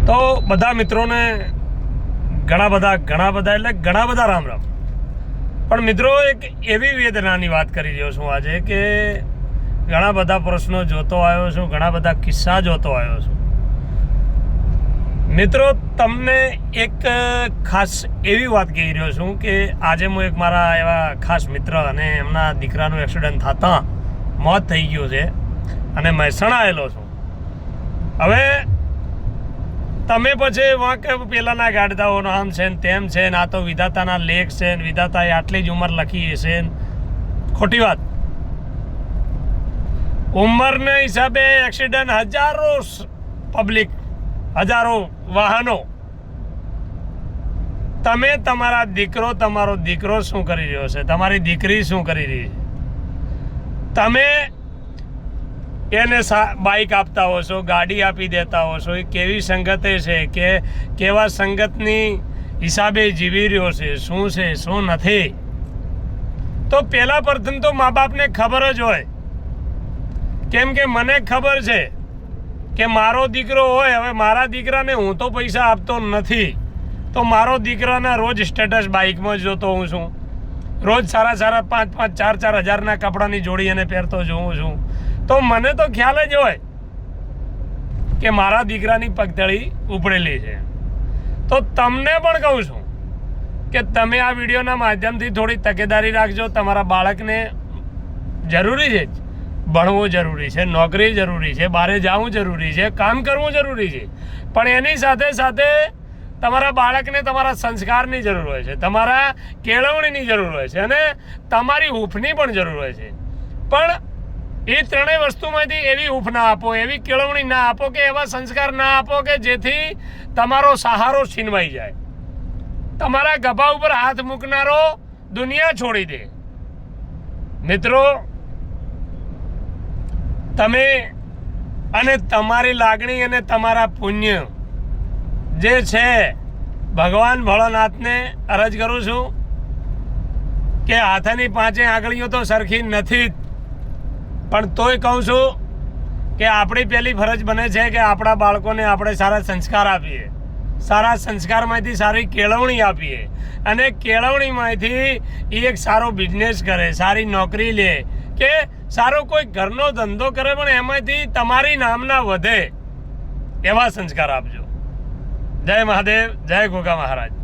તો બધા મિત્રોને ઘણા બધા રામ રામ। પણ મિત્રો એક એવી વેદનાની વાત કરી રહ્યો છું આજે કે ઘણા બધા પ્રશ્નો જોતો આવ્યો છું, ઘણા બધા કિસ્સા જોતો આવ્યો છું। મિત્રો તમને એક ખાસ એવી વાત કહી રહ્યો છું કે આજે હું એક મારા એવા ખાસ મિત્ર અને એમના દીકરાનું એક્સિડન્ટ થતાં મોત થઈ ગયું છે અને મહેસાણા આવેલો છું। હવે તમે પછી વાંક પેલાના ગાડદાઓનો આમ છે ને તેમ છે ને, આ તો વિધાતાના લેખ છે ને, વિધાતાએ આટલી જ ઉંમર લખી છે ને, ખોટી વાત। ઉંમરને હિસાબે એક્સિડન્ટ હજારો પબ્લિક, હજારો વાહનો। તમે તમારો દીકરો શું કરી રહ્યો છે, તમારી દીકરી શું કરી રહી છે, તમે એને બાઇક આપતા હો છો, ગાડી આપી દેતા હો છો, એ કેવી સંગતે છે કે કેવા સંગતની હિસાબે જીવી રહ્યો છે, શું નથી। તો પહેલા પ્રથમ તો મા બાપને ખબર જ હોય, કેમ કે મને ખબર છે કે મારો દીકરો હોય, હવે મારા દીકરાને હું તો પૈસા આપતો નથી, તો મારો દીકરાના રોજ સ્ટેટસ બાઇકમાં જોતો હું છું, રોજ સારા 5-4 હજારના કપડાની જોડી એને પહેરતો જોઉં છું, તો મને તો ખ્યાલ જ હોય કે મારા દીકરાની પગતળી ઉપડેલી છે। તો તમને પણ કહું છું કે તમે આ વિડીયોના માધ્યમથી થોડી તકેદારી રાખજો। તમારા બાળકને જરૂરી છે, ભણવું જરૂરી છે, નોકરી જરૂરી છે, બહાર જવું જરૂરી છે, કામ કરવું જરૂરી છે, પણ એની સાથે સાથે તમારા બાળકને તમારા સંસ્કારની જરૂર હોય છે, તમારા કેળવણીની જરૂર હોય છે અને તમારી હૂંફની પણ જરૂર હોય છે। પણ એ ત્રણેય વસ્તુમાંથી એવી હૂંફ ના આપો, એવી કેળવણી ના આપો કે એવા સંસ્કાર ના આપો કે જેથી તમારો સહારો છીનવાઈ જાય, તમારા ગભા ઉપર હાથ મૂકનારો દુનિયા છોડી દે। મિત્રો, તમે અને તમારી લાગણી અને તમારા પુણ્ય જે છે, ભગવાન ભોળાનાથને અરજ કરું છું કે હાથની 5 આંગળીઓ તો સરખી નથી, પણ તોય કહું છું કે આપણી પહેલી ફરજ બને છે કે આપણા બાળકોને આપણે સારા સંસ્કાર આપીએ, સારા સંસ્કારમાંથી સારી કેળવણી આપીએ અને કેળવણીમાંથી એ એક સારો બિઝનેસ કરે, સારી નોકરી લે કે સારો કોઈ ઘરનો ધંધો કરે, પણ એમાંથી તમારી નામના વધે એવા સંસ્કાર આપજો। જય મહાદેવ, જય ગોગા મહારાજ।